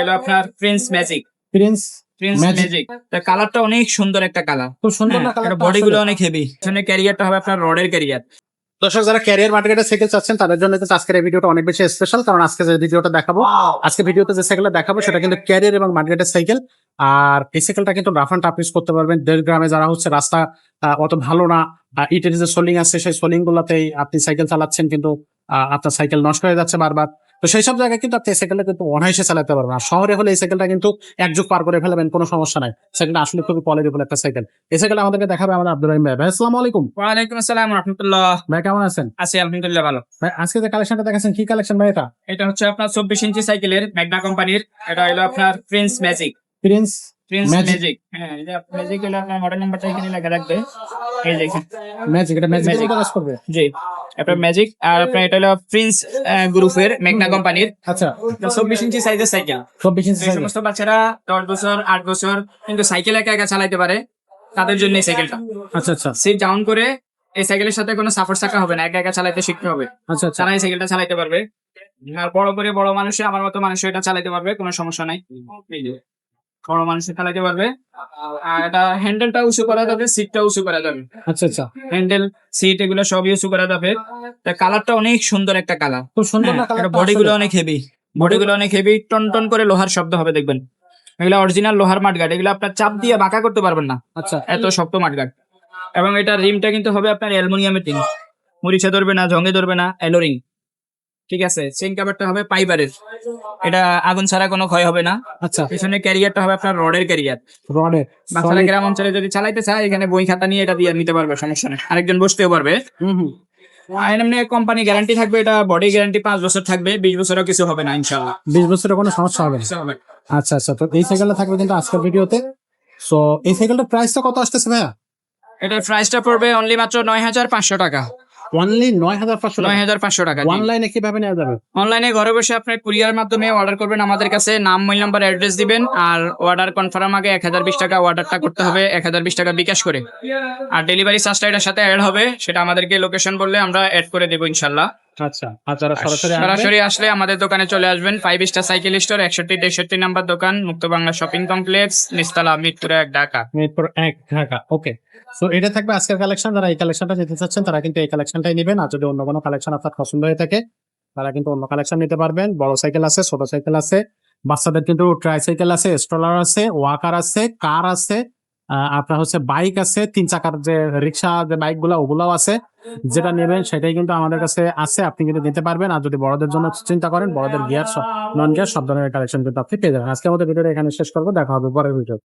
হলো আপনার Prince magic. Prince Prince magic magic তার কালারটা অনেক সুন্দর একটা কালার। খুব সুন্দর না এটা কালারটা বডি গুলো আসলে? অনেক হেভি। পিছনে ক্যারিয়ারটা হবে আপনার রডের ক্যারিয়ার। দর্শক যারা ক্যারিয়ার মার্কেটে সাইকেল চাচ্ছেন তাদের জন্য কিন্তু আজকের এই ভিডিওটা অনেক বেশি স্পেশাল, কারণ আজকে যে ভিডিওটা দেখাবো, আজকে ভিডিওতে যে সাইকেলটা দেখাবো সেটা কিন্তু ক্যারিয়ার এবং মার্কেটের সাইকেল। আর এই সাইকেলটা কিন্তু রাফ অ্যান্ড টাফ ইউজ করতে পারবেন। 1.5 গ্রামে যারা হচ্ছে রাস্তা অত ভালো না, ইটের যে সোলিং আছে সেই সোলিং গুলাতেই আপনি সাইকেল চালাচ্ছেন, কিন্তু আপনার সাইকেল নষ্ট হয়ে যাচ্ছে বারবার, তো সেই সব জায়গায় কিন্তু আপনি এই সাইকেলটা কিন্তু অনায়াসে চালাতে পারবেন। আর শহরে হলে এই সাইকেলটা কিন্তু এক যুগ পার করে ফেলবেন, কোনো সমস্যা নাই। সাইকেলটা আসলে খুবই কোয়ালিটিফুল একটা সাইকেল। এই সাইকেলটা আমাদেরকে দেখাবে আমাদের আব্দুর রহিম ভাই। ভাই আসসালামু আলাইকুম। ওয়ালাইকুম আসসালাম রাহমাতুল্লাহ। ভাই কেমন আছেন? আছি আলহামদুলিল্লাহ ভালো। ভাই আজকে যে কালেকশনটা দেখাচ্ছেন কি কালেকশন ভাই এটা? এটা হচ্ছে আপনার 24 ইঞ্চি সাইকেলের ম্যাগনা কোম্পানির। এটা হলো আপনার Prince magic. Prince Prince magic magic, হ্যাঁ এটা ম্যাজিক হলো আপনার মডেল নাম্বারটা এখানে লেখা রাখবে। এই দেখেন ম্যাজিক, এটা ম্যাজিক Magic। কাজ করবে। জি, আপনার ম্যাজিক। আর আপনার এটা হলো প্রিন্স গ্রুপের ম্যাগনা কোম্পানির। আচ্ছা 24 ইঞ্চি সাইজের সাইকেল। 24 ইঞ্চি এই সাইকেল। সমস্ত বাচ্চারা 10 বছর 8 বছর কিন্তু সাইকেল একা একা চালাইতে পারে, তাদের জন্য এই সাইকেলটা। আচ্ছা আচ্ছা সিট ডাউন করে এই সাইকেলের সাথে কোনো সাপোর্ট থাকা হবে না, একা একা চালাইতে শিখতে হবে। আচ্ছা আচ্ছা তারা এই সাইকেলটা চালাইতে পারবে। আর বড় মানুষে, আমার মতো মানুষ এটা চালাইতে পারবে, কোনো সমস্যা নাই। এই যে বড় মানুষে চালাইতে পারবে। আর এটা হ্যান্ডেলটা উঁচু করা যাবে, সিটটা উঁচু করা যাবে। আচ্ছা আচ্ছা হ্যান্ডেল, সিট এগুলো সবই উঁচু করা যাবে। তার কালারটা অনেক সুন্দর একটা কালার। খুব সুন্দর না এটা কালারটা বডি গুলো আসলে? অনেক হেভি। বডি গুলো অনেক হেভি, টন টন করে লোহার শব্দ হবে দেখবেন। এগুলো অরিজিনাল লোহার মাঠগার্ড, এগুলো আপনার চাপ দিয়ে বাঁকা করতে পারবেন না, আচ্ছা এত শক্ত মাঠগার্ড। এবং এটা রিমটা কিন্তু হবে আপনার অ্যালুমিনিয়ামের রিম, মরিচা ধরবে না, জঙ্গে ধরবে না, অ্যালোরিং। ঠিক আছে, চেইন কাভারটা হবে ফাইবারের, এটা আগুন ছাড়া কোনো ক্ষয় হবে না। আচ্ছা পিছনে ক্যারিয়ারটা হবে আপনার রডের ক্যারিয়ার। রডের বাচ্চারা গ্রাম অঞ্চলে যদি চালাইতে চায় এখানে বই খাতা নিয়ে এটা দিয়ে নিতে পারবে, সমস্যা নেই, আরেকজন বসতেও পারবে। হুম হুম আর এমনি কোম্পানি গ্যারান্টি থাকবে, এটা বডি গ্যারান্টি 5 বছর থাকবে, 20 বছরও কিছু হবে না ইনশাআল্লাহ। 20 বছরের কোনো সমস্যা হবে না। কিছু হবে না। আচ্ছা আচ্ছা, তো এই সাইকেলটা থাকবে কিন্তু আজকের ভিডিওতে। সো এই সাইকেলটার প্রাইসটা কত আসতেছে ভাইয়া? এটার প্রাইসটা পড়বে অনলি মাত্র 9,500 টাকা। অনলি 9500 টাকা। 9,500 টাকা। অনলাইনে কিভাবে নেওয়া যাবে? অনলাইনে ঘরে বসে আপনি কুরিয়ার মাধ্যমে অর্ডার করবেন আমাদের কাছে, নাম, মোবাইল নাম্বার, অ্যাড্রেস দিবেন। আর অর্ডার কনফার্ম আগে 1020 টাকা অর্ডারটা করতে হবে, 1020 টাকা বিকাশ করে। আর ডেলিভারি চার্জটা এটার সাথে অ্যাড হবে, সেটা আমাদেরকে লোকেশন বললে আমরা অ্যাড করে দেবো ইনশাল্লাহ। আচ্ছা, আর যারা সরাসরি আসবে, সরাসরি আসলে আমাদের দোকানে চলে আসবেন। 5 স্টার সাইকেল স্টোর, 61-63 নাম্বার দোকান, মুক্ত বাংলা শপিং কমপ্লেক্স, নিচতলা, মিরপুর 1, ঢাকা। মিরপুর 1, ঢাকা। ওকে, সো এটা থাকবে আজকের কালেকশন। যারা এই কালেকশনটা নিতে চাচ্ছেন তারা কিন্তু এই কালেকশনটাই নেবেন। আর যদি অন্য কোনো কালেকশন আপনার পছন্দ হয়ে থাকে তারা কিন্তু অন্য কালেকশন নিতে পারবেন। বড় সাইকেল আছে, ছোট সাইকেল আছে, বাচ্চাদের কিন্তু ট্রাইসাইকেল আছে, স্ট্রলার আছে, ওয়াকার আছে, কার আছে, আপনার হচ্ছে বাইক আছে, 3 চাকার যে রিক্সা যে বাইক গুলা ওগুলাও আছে। যেটা নেবেন সেটাই কিন্তু আমাদের কাছে আছে, আপনি কিন্তু নিতে পারবেন। আর যদি বড়দের জন্য চিন্তা করেন, বড়দের গিয়ার, নন গিয়ার সব ধরনের কালেকশন কিন্তু আপনি পেয়ে যাবেন। আজকে আমাদের ভিডিওটা এখানে শেষ করবো, দেখা হবে পরের ভিডিও।